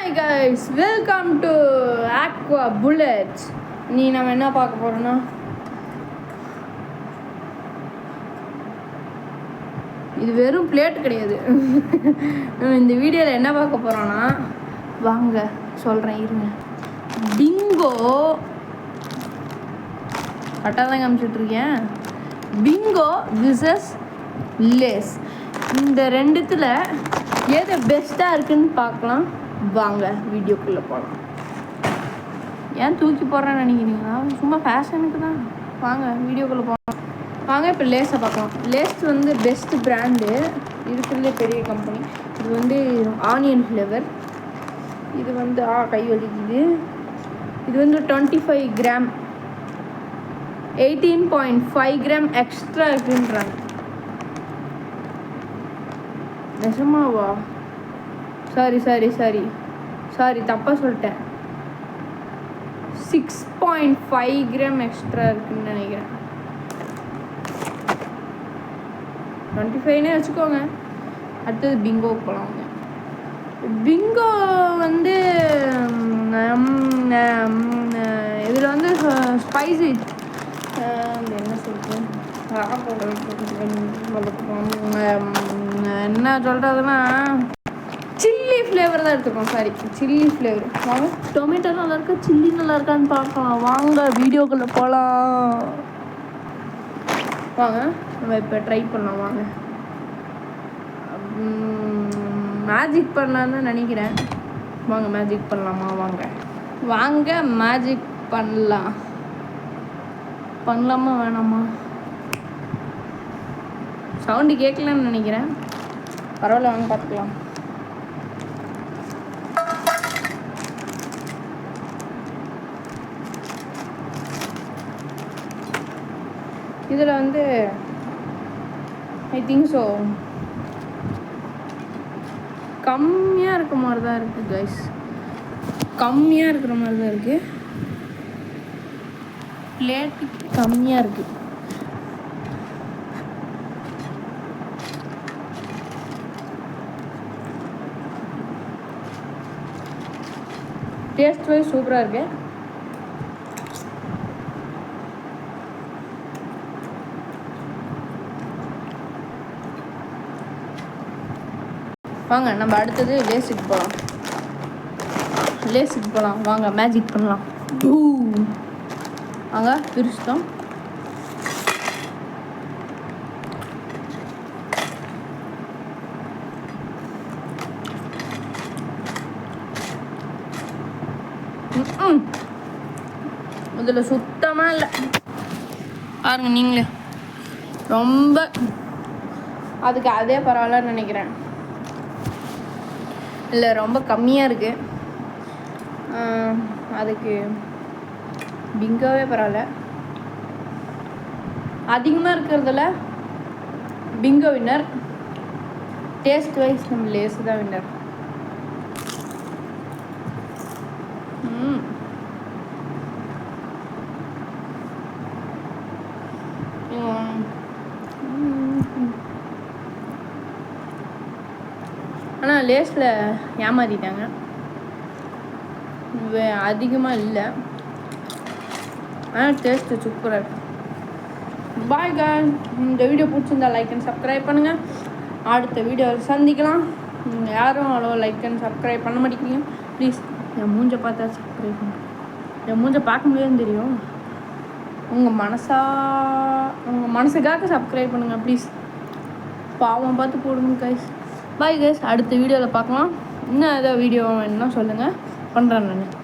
Hi guys, welcome to Aqua Bullets. நீ நம்ம என்ன பார்க்க போறோம்னா இது வெறும் பிளேட் கிடையாது. இந்த வீடியோவில் என்ன பார்க்க போறோம்னா வாங்க சொல்கிறேன் இருங்க. பிங்கோ கரெக்டாக தான் காமிச்சிட்ருக்கேன். பிங்கோ விசஸ் லேஸ், இந்த ரெண்டுத்தில் எது பெஸ்ட்டாக இருக்குன்னு பார்க்கலாம். வாங்க வீடியோக்குள்ளே போகலாம். ஏன் தூக்கி போடுறேன்னு நினைக்கிறீங்களா? சும்மா ஃபேஷனுக்கு தான். வாங்க வீடியோக்குள்ளே போகலாம். வாங்க இப்போ லேஸை பார்க்கலாம். லேஸ் வந்து பெஸ்ட்டு பிராண்டு, இருக்கிறதுலே பெரிய கம்பெனி. இது வந்து ஆனியன் ஃப்ளேவர். இது வந்து கை வலிக்குது. இது வந்து 25 கிராம் 18.5 கிராம் எக்ஸ்ட்ரா இருக்குன்றாங்க. நிஜமாவா? சாரி தப்பாக சொல்லிட்டேன். 6.5 கிராம் எக்ஸ்ட்ரா இருக்குன்னு நினைக்கிறேன். 25னே வச்சுக்கோங்க. அடுத்தது பிங்கோ போகலாங்க. பிங்கோ வந்து இதில் வந்து ஸ்பைசி என்ன சொல்கிறது, என்ன சொல்கிறதுனா சில்லி ஃப்ளேவர் தான் எடுத்துக்கோம். Chilli flavour. வாங்க டொமேட்டோ நல்லா இருக்கா, சில்லி நல்லா இருக்கான்னு பார்க்கலாம். வாங்க வீடியோக்குள்ளே போகலாம். வாங்க நம்ம இப்போ ட்ரை பண்ணலாம். வாங்க மேஜிக் பண்ணலான்னு நினைக்கிறேன். வாங்க மேஜிக் பண்ணலாமா? வாங்க மேஜிக் பண்ணலாமா வேணாமா? சவுண்டு கேட்கலன்னு நினைக்கிறேன். பரவாயில்ல, வாங்க பார்த்துக்கலாம். இதில் வந்து ஐ திங்க் ஸோ கம்மியாக இருக்க மாதிரி தான் இருக்குது கைஸ். கம்மியாக இருக்கிற மாதிரி தான் இருக்குது. பிளேட்டுக்கு கம்மியாக இருக்குது. டேஸ்ட் வைஸ் சூப்பராக இருக்குது. வாங்க நம்ம அடுத்தது லேஸுக்கு போகலாம். வாங்க மேஜிக் பண்ணலாம். வாங்க பிரிச்சிட்டோம். இதில் சுத்தமாக இல்லை பாருங்க நீங்களே. ரொம்ப அதுக்கு அதே பரவாயில்லன்னு நினைக்கிறேன். இல்லை ரொம்ப கம்மியாக இருக்குது. அதுக்கு பிங்கோவே பரவாயில்ல. அதிகமாக இருக்கிறதுல பிங்கோ வின்னர். டேஸ்ட் வைஸ் நம்ம லேஸு தான் வின்னர். ஆனால் லேஸில் ஏமாற்றிட்டாங்க. அதிகமாக இல்லை, ஆனால் டேஸ்ட்டு சூப்பராக இருக்கு. பாய் காய்ஸ், இந்த வீடியோ பிடிச்சிருந்தா லைக் அண்ட் சப்ஸ்கிரைப் பண்ணுங்கள். அடுத்த வீடியோவில் சந்திக்கலாம். யாரும் அவ்வளோ லைக் அண்ட் சப்ஸ்கிரைப் பண்ண மாட்டேங்கிறீங்க. ப்ளீஸ் என் மூஞ்சை பார்த்தா சப்ஸ்கிரைப் பண்ணுங்க. என் மூஞ்சை பார்க்க முடியாதுன்னு தெரியும். உங்கள் மனசுக்காக சப்ஸ்கிரைப் பண்ணுங்கள் ப்ளீஸ். பாவம் பார்த்து போடுங்க கைஸ். பாய் கைஸ், அடுத்த வீடியோவில் பார்க்கலாம். இன்னும் ஏதாவது வீடியோ வேணும்னா சொல்லுங்கள், பண்ணுறேன் நான்.